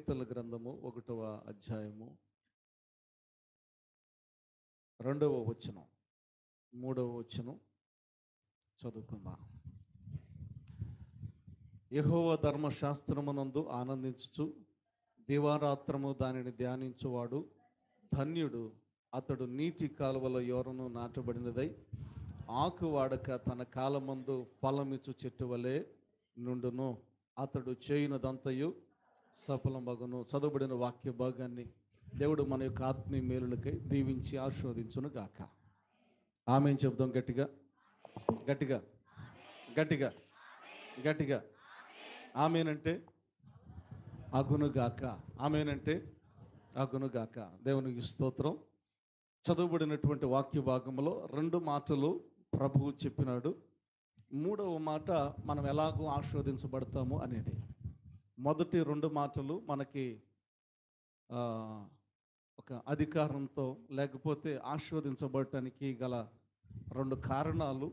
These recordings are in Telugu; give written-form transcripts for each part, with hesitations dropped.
కీర్తనల గ్రంథము 1వ అధ్యాయము 2వ వచనం 3వ వచనం చదువుకుందాం. యెహోవా ధర్మశాస్త్రమునందు ఆనందించుచు దివారాత్రము దానిని ధ్యానించువాడు ధన్యుడు. అతడు నీటి కాలువల యోరను నాటబడినదై ఆకు వాడక తన కాలమందు ఫలమిచ్చు చెట్టు వలె నుండును. అతడు చేయునదంతయు సఫలమగును. చదువుబడిన వాక్య భాగాన్ని దేవుడు మన యొక్క ఆత్మీయ మేలులకై దీవించి ఆశీర్వదించును గాక. ఆమేన్ చెప్దాం గట్టిగా గట్టిగా గట్టిగా గట్టిగా. ఆమేనంటే అగును గాక. ఆమేనంటే అగును గాక. దేవునికి స్తోత్రం. చదువుబడినటువంటి వాక్య భాగంలో 2 మాటలు ప్రభువు చెప్పినాడు. 3వ మాట మనం ఎలాగో ఆశీర్వదించబడతాము అనేది. మొదటి 2 మాటలు మనకి ఒక అధికారంతో లేకపోతే ఆశీర్వదించబడటానికి గల 2 కారణాలు,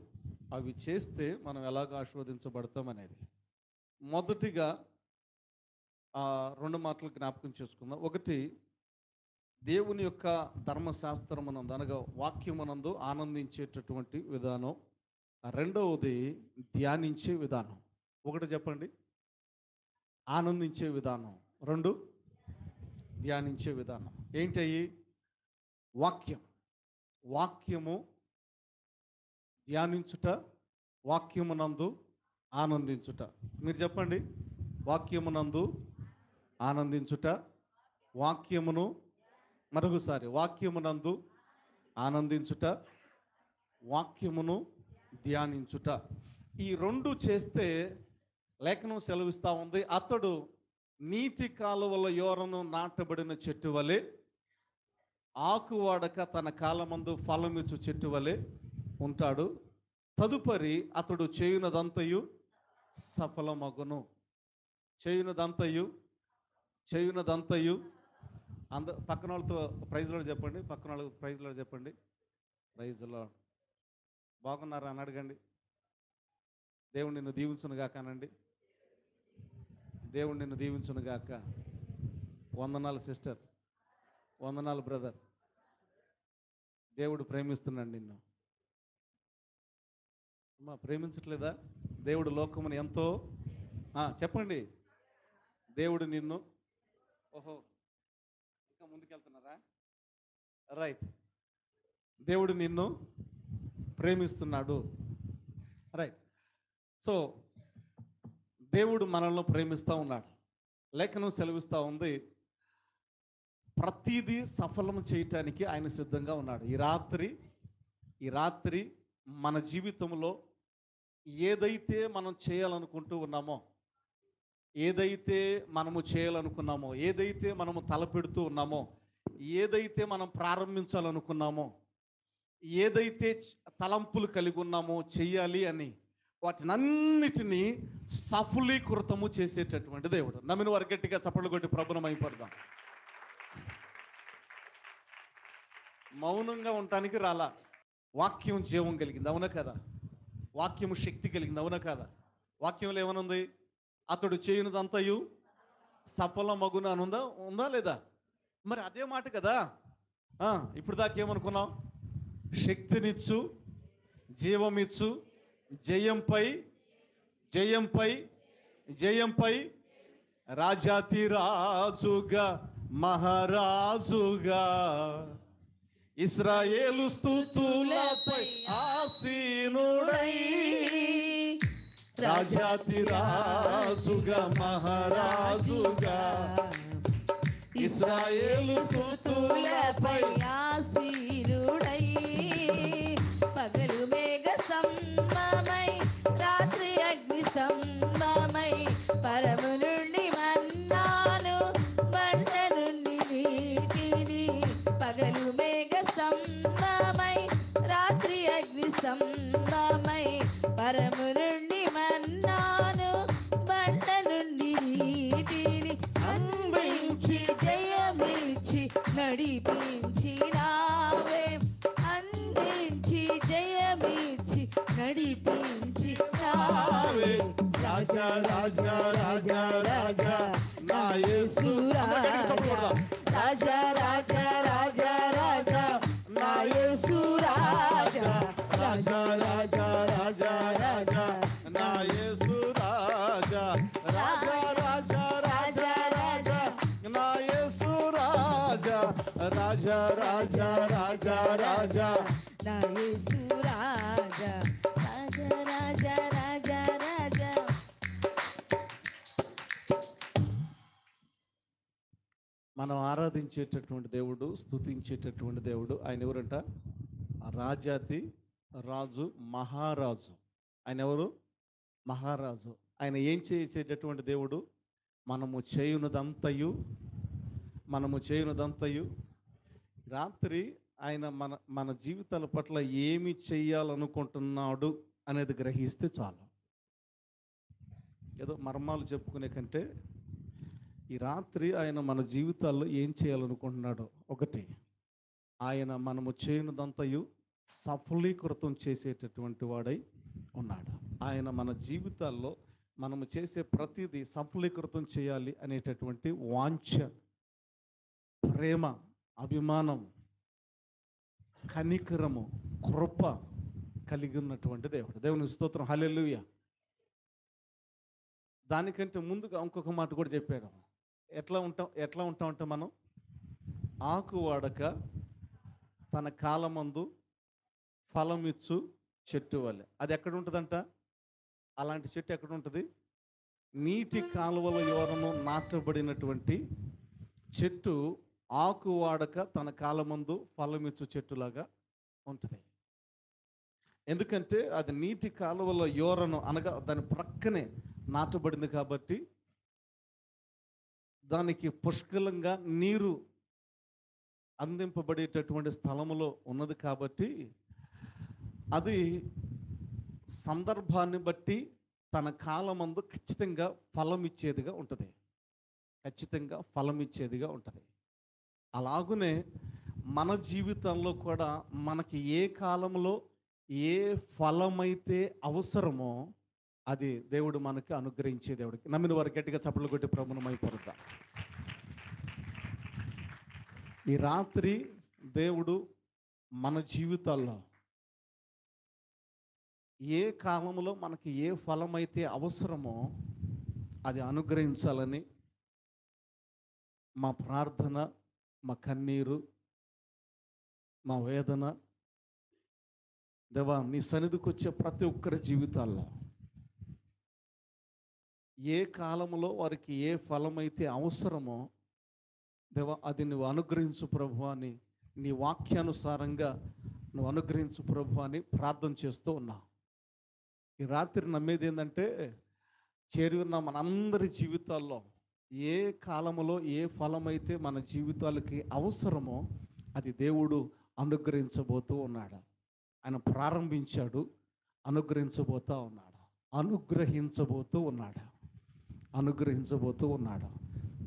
అవి చేస్తే మనం ఎలాగ ఆశీర్వదించబడతాం అనేది. మొదటిగా 2 మాటలు జ్ఞాపకం చేసుకుందాం. ఒకటి, దేవుని యొక్క ధర్మశాస్త్రమునందు అనగా వాక్యమునందు ఆనందించేటటువంటి విధానం. రెండవది ధ్యానించే విధానం. ఒకటి చెప్పండి, ఆనందించే విధానం. 2 ధ్యానించే విధానం. ఏంటయ్యి? వాక్యము ధ్యానించుట, వాక్యమునందు ఆనందించుట. మీరు చెప్పండి, వాక్యమునందు ఆనందించుట, వాక్యమును మరొకసారి వాక్యమునందు ఆనందించుట, వాక్యమును ధ్యానించుట. ఈ 2 చేస్తే లేఖనం సెలవిస్తూ ఉంది, అతడు నీటి కాలువల యోరను నాటబడిన చెట్టు వలె ఆకు వాడక తన కాలమందు ఫలమిచ్చు చెట్టు వలె ఉంటాడు. తదుపరి అతడు చేయునదంతయు సఫలమగును. చేయునదంతయు పక్కన వాళ్ళతో ప్రైజ్లో చెప్పండి. పక్కన వాళ్ళకి ప్రైజ్లో చెప్పండి. ప్రైజ్లో బాగున్నారా అని అడగండి. దేవుడు నిన్ను దీవించునుగాక అనండి. దేవుడు నిన్ను దీవించునుగాక. వందనాలు సిస్టర్, వందనాలు బ్రదర్. దేవుడు ప్రేమిస్తున్నాడు నిన్ను. అమ్మా, ప్రేమించట్లేదా? దేవుడు లోకమును ఎంతో చెప్పండి. దేవుడు నిన్ను ఇంకా ముందుకెళ్తున్నారా? రైట్. దేవుడు నిన్ను ప్రేమిస్తున్నాడు. రైట్. సో దేవుడు మనల్ని ప్రేమిస్తూ ఉన్నాడు. లేఖనం సెలవిస్తూ ఉంది, ప్రతిదీ సఫలం చేయటానికి ఆయన సిద్ధంగా ఉన్నాడు. ఈ రాత్రి మన జీవితంలో ఏదైతే మనం చేయాలనుకుంటూ ఉన్నామో, ఏదైతే మనము చేయాలనుకున్నామో, ఏదైతే మనము తలపెడుతూ ఉన్నామో, ఏదైతే మనం ప్రారంభించాలనుకున్నామో, ఏదైతే తలంపులు కలిగి ఉన్నామో చెయ్యాలి అని, వాటినన్నిటినీ సఫలీకృతము చేసేటటువంటి దేవుడు. నమ్మిన వారు గట్టిగా చప్పట్లు కొట్టి ప్రభువును మహిమపడదాం. మౌనంగా ఉండటానికి రాలా. వాక్యం జీవం కలిగింది, అవునా కదా? వాక్యము శక్తి కలిగింది, అవునా కదా? వాక్యంలో ఏమనుంది? అతడు చేయునదంతయు సఫలమగును అని ఉందా లేదా? మరి అదే మాట కదా. ఇప్పుడు దాకా ఏమనుకున్నాం? శక్తినిచ్చు, జీవమిచ్చు, జయంపై రాజాతి రాజుగా మహారాజుగా ఇశ్రాయేలు స్తుతులపై ఆసీనుడై రాజాతి రాజుగా మహారాజుగా ఇశ్రాయేలు స్తుతులపై ఆసీనుడై పగలు మేఘ సంమమై రాత్రి అగ్ని సంమమై పరము నుండి మన్నాను బండ నుండి నీటిని పగలు మేఘ సంమమై రాత్రి అగ్ని సంమమై పరము నుండి మన్నాను బండ నుండి నీటిని అందించి జయమిచ్చి నడిపించినావే, అందించి జయమిచ్చి నడిపించినావే. రాజా రాజా రాజా రాజా నా యేసు రాజా రాజా రాజా రాజా నా యేసు రాజా రాజా రాజా రాజా రాజా నా యేసు రాజా రాజా రాజా రాజా రాజా నా యేసు రాజా రాజా రాజా రాజా రాజా. మనం ఆరాధించేటటువంటి దేవుడు, స్తుతించేటటువంటి దేవుడు ఆయన ఎవరంట? రాజాతి రాజు, మహారాజు. ఆయన ఎవరు? మహారాజు. ఆయన ఏం చేసేటటువంటి దేవుడు? మనము చేయునదంతయు రాత్రి ఆయన మన జీవితాల పట్ల ఏమి చెయ్యాలనుకుంటున్నాడు అనేది గ్రహిస్తే చాలు. ఏదో మర్మాలు చెప్పుకునే కంటే ఈ రాత్రి ఆయన మన జీవితాల్లో ఏం చేయాలనుకుంటున్నాడో, ఒకటి, ఆయన మనము చేయనిదంతయు సఫలీకృతం చేసేటటువంటి వాడై ఉన్నాడు. ఆయన మన జీవితాల్లో మనము చేసే ప్రతిదీ సఫలీకృతం చేయాలి అనేటటువంటి వాంఛ, ప్రేమ, అభిమానం, కనికరము, కృప కలిగి ఉన్నటువంటి దేవుడు. దేవుని స్తోత్రం, హల్లెలూయా. దానికంటే ముందుగా ఇంకొక మాట కూడా చెప్పాడు. ఎట్లా ఉంటామంటే మనం ఆకు వాడక తన కాలమందు ఫలమిచ్చు చెట్టు వలె. అది ఎక్కడ ఉంటుందంట? అలాంటి చెట్టు ఎక్కడ ఉంటుంది? నీటి కాలువల యోరను నాటబడినటువంటి చెట్టు ఆకు వాడక తన కాలమందు ఫలమిచ్చు చెట్టులాగా ఉంటుంది. ఎందుకంటే అది నీటి కాలువల యోరను అనగా దాని ప్రక్కనే నాటబడింది కాబట్టి, దానికి పుష్కలంగా నీరు అందింపబడేటటువంటి స్థలములో ఉన్నది కాబట్టి, అది సందర్భాన్ని బట్టి తన కాలమందు ఖచ్చితంగా ఫలం ఇచ్చేదిగా ఉంటుంది. ఖచ్చితంగా ఫలం ఇచ్చేదిగా ఉంటుంది. అలాగునే మన జీవితంలో కూడా మనకి ఏ కాలంలో ఏ ఫలమైతే అవసరమో అది దేవుడు మనకి అనుగ్రహించే దేవుడికి. నమ్మిన వారు గట్టిగా చప్పట్లు కొట్టి ప్రభువును మహిమపరుద్దాం. ఈ రాత్రి దేవుడు మన జీవితాల్లో ఏ కాలంలో మనకి ఏ ఫలమైతే అవసరమో అది అనుగ్రహించాలని మా ప్రార్థన, మా కన్నీరు, మా వేదన. దేవా, నీ సన్నిధికి వచ్చే ప్రతి ఒక్కరి జీవితాల్లో ఏ కాలంలో వారికి ఏ ఫలమైతే అవసరమో దేవా అది నువ్వు అనుగ్రహించు ప్రభు అని, నీ వాక్యానుసారంగా నువ్వు అనుగ్రహించు ప్రభు అని ప్రార్థన చేస్తూ ఉన్నా. ఈ రాత్రి నమ్మేది ఏంటంటే, చేరి ఉన్న మనందరి జీవితాల్లో ఏ కాలంలో ఏ ఫలమైతే మన జీవితాలకి అవసరమో అది దేవుడు అనుగ్రహించబోతూ ఉన్నాడు. ఆయన ప్రారంభించాడు, అనుగ్రహించబోతూ ఉన్నాడు.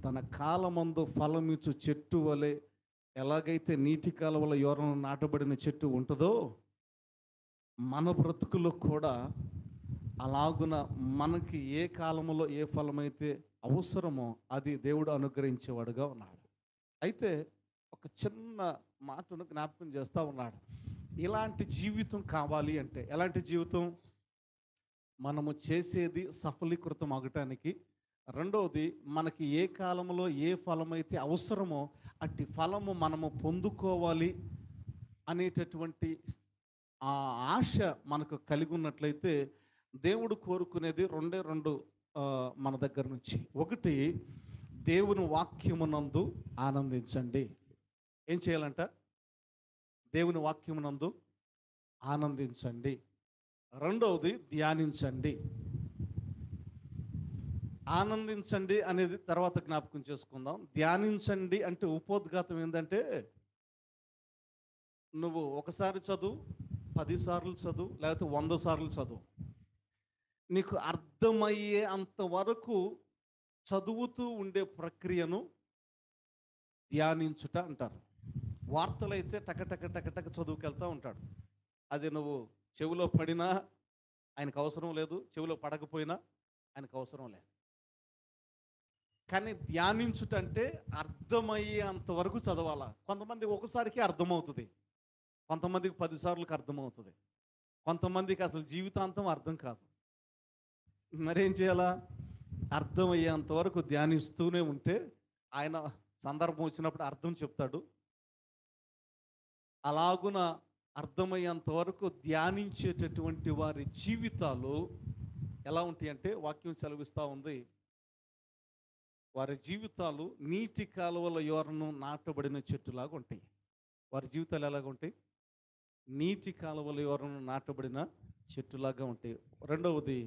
తన కాలమందు ఫలమిచ్చు చెట్టు వలె ఎలాగైతే నీటి కాలువల యోరను నాటబడిన చెట్టు ఉంటుందో, మన బ్రతుకులో కూడా అలాగున మనకి ఏ కాలంలో ఏ ఫలమైతే అవసరమో అది దేవుడు అనుగ్రహించేవాడుగా ఉన్నాడు. అయితే ఒక చిన్న మాటను జ్ఞాపకం చేస్తూ ఉన్నాడు. ఇలాంటి జీవితం కావాలి అంటే, ఎలాంటి జీవితం? మనము చేసేది సఫలీకృతం అవ్వటానికి, రెండవది మనకి ఏ కాలంలో ఏ ఫలమైతే అవసరమో అట్టి ఫలము మనము పొందుకోవాలి అనేటటువంటి ఆ ఆశ మనకు కలిగి ఉన్నట్లయితే దేవుడు కోరుకునేది రెండు మన దగ్గర నుంచి. ఒకటి, దేవుని వాక్యమునందు ఆనందించండి. ఏం చేయాలంట? దేవుని వాక్యమునందు ఆనందించండి. రెండవది, ధ్యానించండి. ఆనందించండి అనేది తర్వాత జ్ఞాపకం చేసుకుందాం. ధ్యానించండి అంటే ఉపోద్ఘాతం ఏంటంటే, నువ్వు ఒకసారి చదువు, 10 సార్లు చదువు, లేకపోతే 100 సార్లు చదువు, నీకు అర్థమయ్యే అంతవరకు చదువుతూ ఉండే ప్రక్రియను ధ్యానించుట అంటారు. వార్తలైతే టక చదువుకెళ్తూ ఉంటాడు. అది నువ్వు చెవిలో పడినా ఆయనకు అవసరం లేదు, చెవిలో పడకపోయినా ఆయనకు అవసరం లేదు. కానీ ధ్యానించుట అంటే అర్థమయ్యే అంతవరకు చదవాలా. కొంతమంది ఒకసారికి అర్థమవుతుంది, కొంతమందికి 10 సార్లకు అర్థమవుతుంది, కొంతమందికి అసలు జీవితాంతం అర్థం కాదు. మరేం చేయాలా? అర్థమయ్యేంత వరకు ధ్యానిస్తూనే ఉంటే ఆయన సందర్భం వచ్చినప్పుడు అర్థం చెప్తాడు. అలాగున అర్థమయ్యేంత వరకు ధ్యానించేటటువంటి వారి జీవితాలు ఎలా ఉంటాయంటే, వాక్యం సెలవిస్తూ ఉంది, వారి జీవితాలు నీటి కాలువల యోరను నాటబడిన చెట్టులాగా ఉంటాయి. వారి జీవితాలు ఎలాగ ఉంటాయి? నీటి కాలువల యోరను నాటబడిన చెట్టులాగా ఉంటాయి. రెండవది,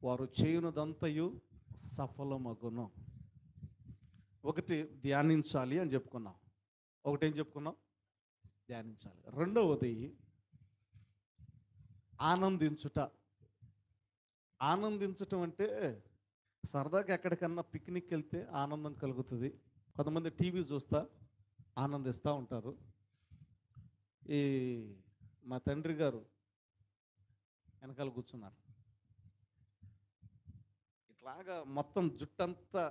వారు చేయునదంతయు సఫలమగును. ఒకటి ధ్యానించాలి అని చెప్పుకున్నాం. ఒకటేం చెప్పుకున్నాం? ధ్యానించాలి. రెండవది ఆనందించుట. ఆనందించటం అంటే సరదాగా ఎక్కడికన్నా పిక్నిక్ వెళ్తే ఆనందం కలుగుతుంది. కొంతమంది టీవీ చూస్తా ఆనందిస్తూ ఉంటారు. ఈ మా తండ్రి గారు వెనకాల కూర్చున్నారు. ఇట్లాగా మొత్తం జుట్టంతా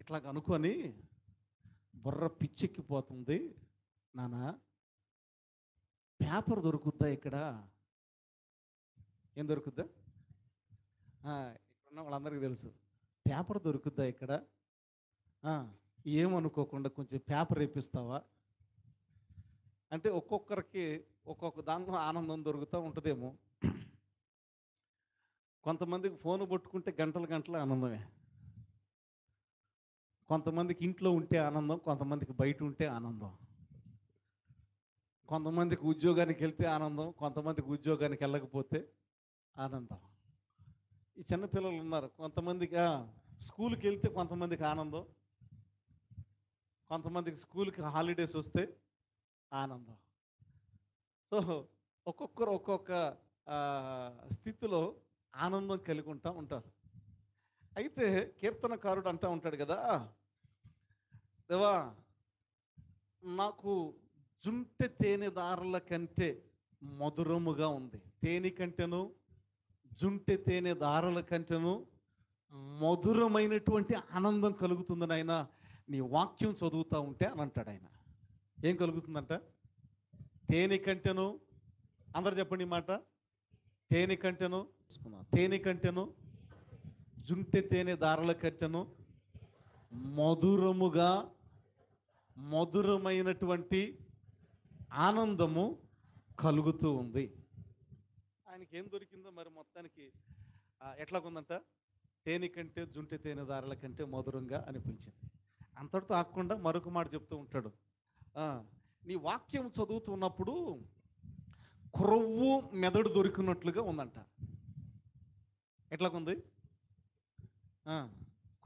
ఇట్లాగ అనుకొని బుర్ర పిచ్చెక్కిపోతుంది. నానా పేపర్ దొరుకుద్దా ఇక్కడ? ఏం దొరుకుద్దా? ఇక్కడున్న వాళ్ళందరికీ తెలుసు. పేపర్ దొరుకుద్దా ఇక్కడ? ఏమనుకోకుండా కొంచెం పేపర్ వేపిస్తావా అంటే ఒక్కొక్కరికి ఒక్కొక్క దాంట్లో ఆనందం దొరుకుతూ ఉంటుందేమో. కొంతమందికి ఫోన్ పట్టుకుంటే గంటలు గంటల ఆనందమే. కొంతమందికి ఇంట్లో ఉంటే ఆనందం, కొంతమందికి బయట ఉంటే ఆనందం. కొంతమందికి ఉద్యోగానికి వెళ్తే ఆనందం, కొంతమందికి ఉద్యోగానికి వెళ్ళకపోతే ఆనందం. ఈ చిన్నపిల్లలు ఉన్నారు, కొంతమందికి స్కూల్కి వెళ్తే కొంతమందికి ఆనందం, కొంతమందికి స్కూల్కి హాలిడేస్ వస్తే ఆనందం. సో ఒక్కొక్కరు ఒక్కొక్క స్థితిలో ఆనందం కలిగి ఉంటారు. అయితే కీర్తనకారుడు అంటూ ఉంటాడు కదా, దేవా నాకు జుంటె తేనెదారుల కంటే మధురముగా ఉంది. తేనె కంటేను జుంటె తేనెదారుల కంటేను మధురమైనటువంటి ఆనందం కలుగుతుంది నాయన నీ వాక్యం చదువుతూ ఉంటే అని అంటాడు ఆయన. ఏం కలుగుతుందంట? తేనె కంటేను, అందరు చెప్పండి ఈ మాట, తేనె కంటేను, తేనె కంటేను జుంటె తేనెదారుల కంటేను మధురమైనటువంటి ఆనందము కలుగుతూ ఉంది. ఆయనకి ఏం దొరికిందో మరి మొత్తానికి ఎట్లాగుందంట? తేనె కంటే జుంటె తేనెదారుల కంటే మధురంగా అనిపించింది. అంతటితో ఆకుండా మరొక మాట చెప్తూ ఉంటాడు, నీ వాక్యం చదువుతున్నప్పుడు క్రొవ్వు మెదడు దొరికినట్లుగా ఉందంట. ఎట్లాగుంది?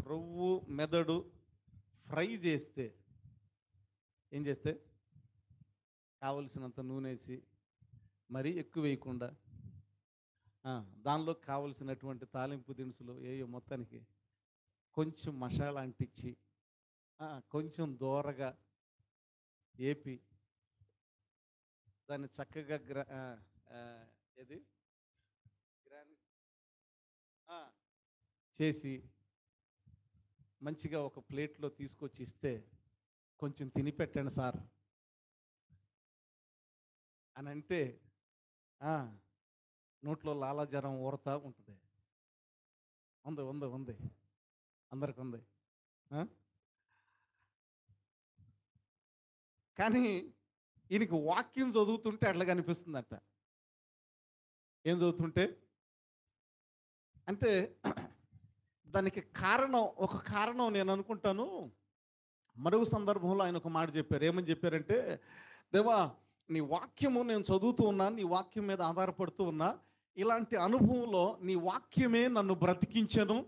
క్రొవ్వు మెదడు ఫ్రై చేస్తే, ఏం చేస్తే కావలసినంత నూనె వేసి మరీ ఎక్కువ వేయకుండా దానిలో కావలసినటువంటి తాలింపు దినుసులు ఏయో మొత్తానికి కొంచెం మసాలా అంటించి కొంచెం దోరగా ఏపి దాన్ని చక్కగా చేసి మంచిగా ఒక ప్లేట్లో తీసుకొచ్చి ఇస్తే కొంచెం తిని పెట్టండి సార్ అని అంటే నోట్లో లాలాజరం ఊరతా ఉంటుంది. ఉంది అందరికి ఉంది. కానీ ఈయనకి వాక్యం చదువుతుంటే అట్లా కనిపిస్తుందట. ఏం చదువుతుంటే అంటే దానికి ఒక కారణం నేను అనుకుంటాను. మరొక సందర్భంలో ఆయన ఒక మాట చెప్పారు. ఏమని చెప్పారంటే, దేవా నీ వాక్యము నేను చదువుతూ ఉన్నాను, నీ వాక్యం మీద ఆధారపడుతూ ఉన్నా, ఇలాంటి అనుభవంలో నీ వాక్యమే నన్ను బ్రతికించను,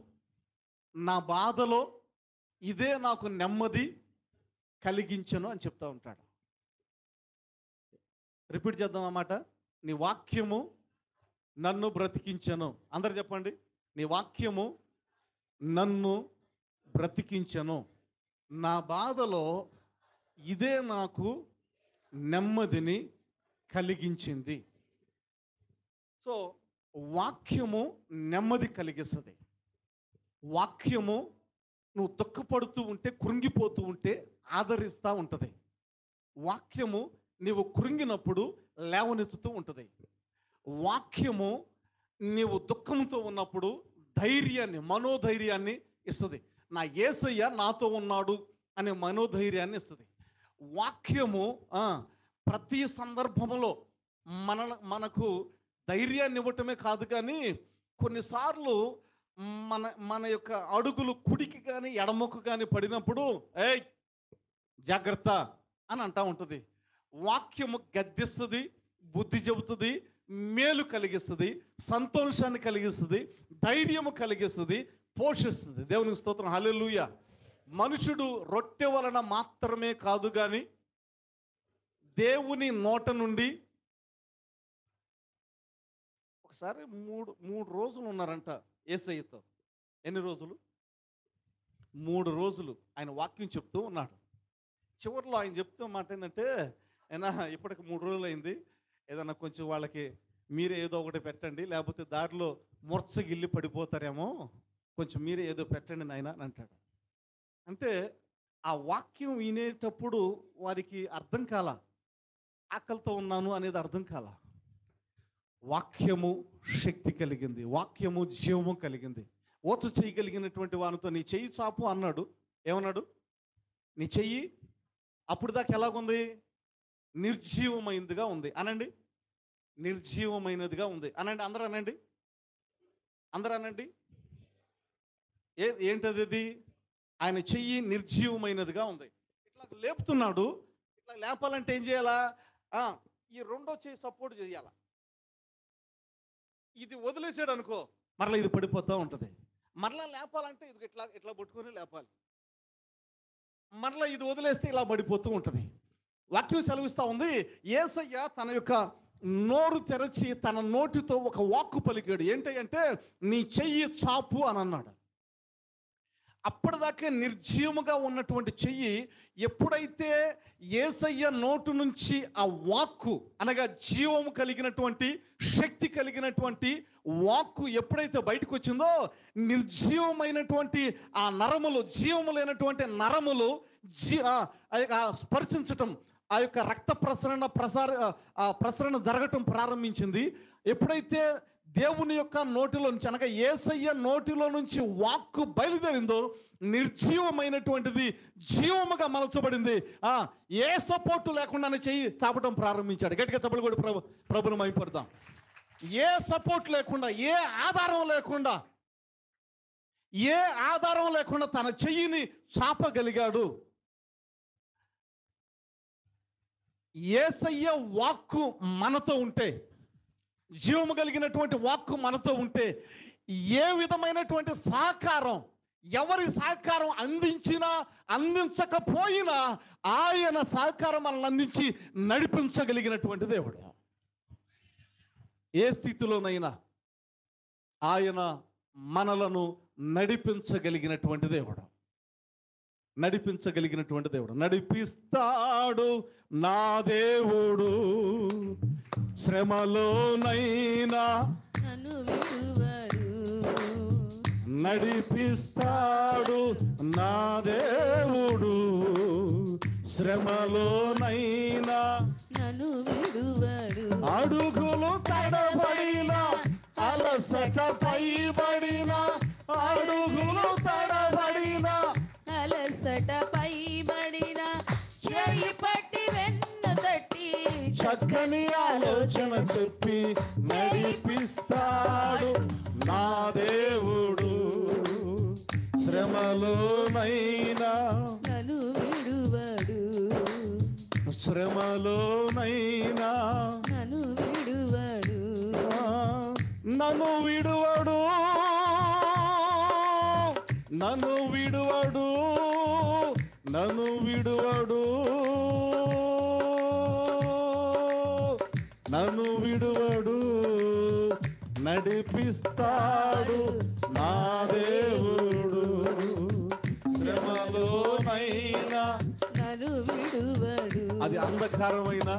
నా బాధలో ఇదే నాకు నెమ్మది కలిగించను అని చెప్తా ఉంటాడు. రిపీట్ చేద్దాం అన్నమాట. నీ వాక్యము నన్ను బ్రతికించను. అందరు చెప్పండి, నీ వాక్యము నన్ను బ్రతికించను, నా బాధలో ఇదే నాకు నెమ్మదిని కలిగించింది. సో వాక్యము నెమ్మది కలిగిస్తుంది. వాక్యము నువ్వు దుఃఖపడుతూ ఉంటే, కృంగిపోతూ ఉంటే ఆదరిస్తూ ఉంటుంది. వాక్యము నీవు కృంగినప్పుడు లేవనెత్తుతూ ఉంటుంది. వాక్యము నీవు దుఃఖంతో ఉన్నప్పుడు ధైర్యాన్ని, మనోధైర్యాన్ని ఇస్తుంది. నా యేసయ్య నాతో ఉన్నాడు అనే మనోధైర్యాన్ని ఇస్తుంది. వాక్యము ప్రతి సందర్భంలో మనకు ధైర్యాన్ని ఇవ్వటమే కాదు, కానీ కొన్నిసార్లు మన యొక్క అడుగులు కుడికి కానీ ఎడమకు కానీ పడినప్పుడు ఏయ్ జాగ్రత్త అని అంటూ ఉంటుంది. వాక్యము గద్దిస్తుంది, బుద్ధి చెబుతుంది, మేలు కలిగిస్తుంది, సంతోషాన్ని కలిగిస్తుంది, ధైర్యము కలిగిస్తుంది, పోషిస్తుంది. దేవునికి స్తోత్రం, హల్లెలూయా. మనుషుడు రొట్టె వలన మాత్రమే కాదు కానీ దేవుని నోట నుండి. ఒకసారి మూడు రోజులు ఉన్నారంట యేసయ్యతో. ఎన్ని రోజులు? 3 రోజులు ఆయన వాక్యం చెప్తూ ఉన్నాడు. చివరిలో ఆయన చెప్తూ మాట ఏంటంటే, అయినా ఇప్పటికి 3 రోజులు అయింది, ఏదన్నా కొంచెం వాళ్ళకి మీరే ఏదో ఒకటి పెట్టండి, లేకపోతే దారిలో మూర్ఛగిల్లి పడిపోతారేమో, కొంచెం మీరే ఏదో పెట్టండి నాయన అని అంటాడు. అంటే ఆ వాక్యం వినేటప్పుడు వారికి అర్థం కాల, ఆకలితో ఉన్నాను అనేది అర్థం కాల. వాక్యము శక్తి కలిగింది, వాక్యము జీవము కలిగింది. ఓచ చేయగలిగినటువంటి వానితో నీ చెయ్యి చాపు అన్నాడు. ఏమన్నాడు? నీ చెయ్యి అప్పుడు దాకా ఎలాగుంది? నిర్జీవమైనదిగా ఉంది అనండి. నిర్జీవమైనదిగా ఉంది అనండి. అందరూ అనండి, అందరూ అనండి. ఏంటది? ఆయన చెయ్యి నిర్జీవమైనదిగా ఉంది. ఇట్లా లేపుతున్నాడు. ఇట్లా లేపాలంటే ఏం చేయాలా? ఈ రెండో చెయ్యి సపోర్ట్ చేయాలా. ఇది వదిలేసాడు అనుకో, మరలా ఇది పడిపోతూ ఉంటుంది. మరలా లేపాలంటే ఇది ఇట్లా ఇట్లా పట్టుకొని లేపాలి. మరలా ఇది వదిలేస్తే ఇలా పడిపోతూ ఉంటుంది. వాక్యం సెలవిస్తూ ఉంది, యేసయ్య తన యొక్క నోరు తెరచి తన నోటితో ఒక వాక్కు పలికాడు. ఏంటంటే నీ చెయ్యి చాపు అని అన్నాడు. అప్పటిదాకా నిర్జీవముగా ఉన్నటువంటి చెయ్యి ఎప్పుడైతే యేసయ్య నోటు నుంచి ఆ వాక్కు అనగా జీవము కలిగినటువంటి, శక్తి కలిగినటువంటి వాక్కు ఎప్పుడైతే బయటకు వచ్చిందో, నిర్జీవమైనటువంటి ఆ నరములు, జీవము లేనటువంటి నరములు స్పర్శించటం, ఆ యొక్క రక్త ప్రసరణ జరగటం ప్రారంభించింది. ఎప్పుడైతే దేవుని యొక్క నోటిలో నుంచి అనగా యేసయ్య నోటిలో నుంచి వాక్కు బయలుదేరిందో, నిర్జీవమైనటువంటిది జీవముగా మలచబడింది. ఏ సపోర్టు లేకుండానే చెయ్యి చాపటం ప్రారంభించాడు. గట్టిగా చప్పలు కూడా ప్రభుని మైపడదాం. ఏ సపోర్ట్ లేకుండా, ఏ ఆధారం లేకుండా, ఏ ఆధారం లేకుండా తన చెయ్యిని చాపగలిగాడు. యేసయ్య వాక్కు మనతో ఉంటే, జీవము కలిగినటువంటి వాక్కు మనతో ఉంటే, ఏ విధమైనటువంటి సహకారం, ఎవరి సహకారం అందించినా అందించకపోయినా ఆయన సహకారం మనల్ని అందించి నడిపించగలిగినటువంటి దేవుడు. ఏ స్థితిలోనైనా ఆయన మనలను నడిపించగలిగినటువంటి దేవుడు. నడిపించగలిగినటువంటి దేవుడు. నడిపిస్తాడు నా దేవుడు, శ్రమలోనైనా నన్ను విడువడు. నడిపిస్తాడు నా దేవుడు, శ్రమలోనైనా నన్ను విడువడు. అడుగులు తడబడిన, అలసట పైబడిన, అడుగులు తడబడిన, అలసట పైబడిన, చేయి పట్టి వెన్న తట్టి, చక్కని ఆలోచన చెప్పి నడిపిస్తాడు నా దేవుడు, శ్రమలోనైనా నన్ను విడువడు. శ్రమలోనైనా నన్ను విడువడు. నన్ను విడువడు, నన్ను విడువడు, నన్ను విడువడు, నన్ను విడువడు. నడిపిస్తాడు నా దేవుడు, శ్రమలోనైనా నన్ను విడువడు. అది అంధకారమైన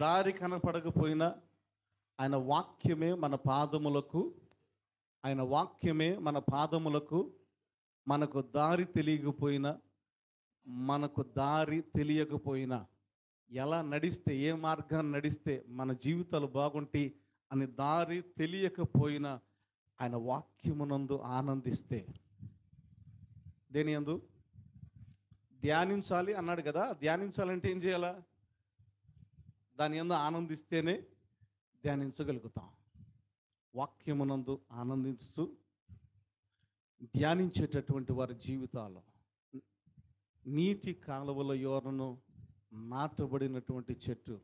దారి కనపడకపోయినా ఆయన వాక్యమే మన పాదములకు, ఆయన వాక్యమే మన పాదములకు. మనకు దారి తెలియకపోయినా, మనకు దారి తెలియకపోయినా, ఎలా నడిస్తే, ఏ మార్గాన్ని నడిస్తే మన జీవితాలు బాగుంటాయి అని దారి తెలియకపోయినా ఆయన వాక్యమునందు ఆనందిస్తే, దేని యందు ధ్యానించాలి అన్నాడు కదా. ధ్యానించాలంటే ఏం చేయాలా? దాని యందు ఆనందిస్తేనే ధ్యానించగలుగుతాం. వాక్యమునందు ఆనందిస్తూ ధ్యానించేటటువంటి వారి జీవితాలు నీటి కాలువల యోరను నాటబడినటువంటి చెట్టు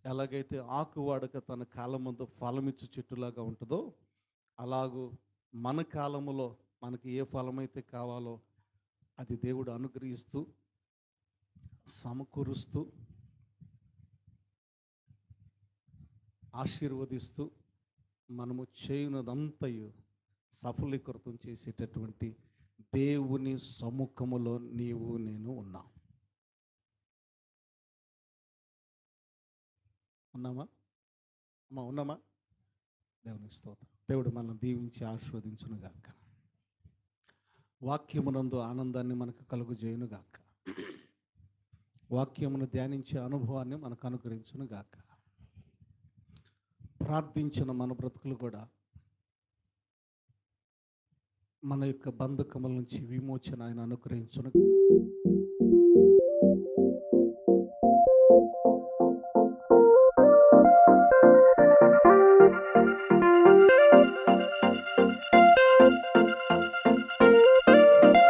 ఎలాగైతే ఆకు వాడక తన కాలమందు ఫలమిచ్చు చెట్టులాగా ఉంటుందో, అలాగూ మన కాలములో మనకి ఏ ఫలమైతే కావాలో అది దేవుడు అనుగ్రహిస్తూ సమకూరుస్తూ ఆశీర్వదిస్తూ మనము చేయనదంతయు సఫలీకృతం చేసేటటువంటి దేవుని సముఖములో నీవు నేను ఉన్నాం. ఉన్నామా అమ్మా? ఉన్నామా? దేవునికి స్తోత్రం. దేవుడు మనల్ని దీవించి ఆశీర్వదించునుగాక. వాక్యమునందు ఆనందాన్ని మనకు కలుగజేయునుగాక. వాక్యమును ధ్యానించే అనుభవాన్ని మనకు అనుగ్రహించునుగాక. ప్రార్థించిన మన బ్రతుకులు కూడా మన యొక్క బంధకముల నుంచి విమోచన ఆయన అనుగ్రహించును.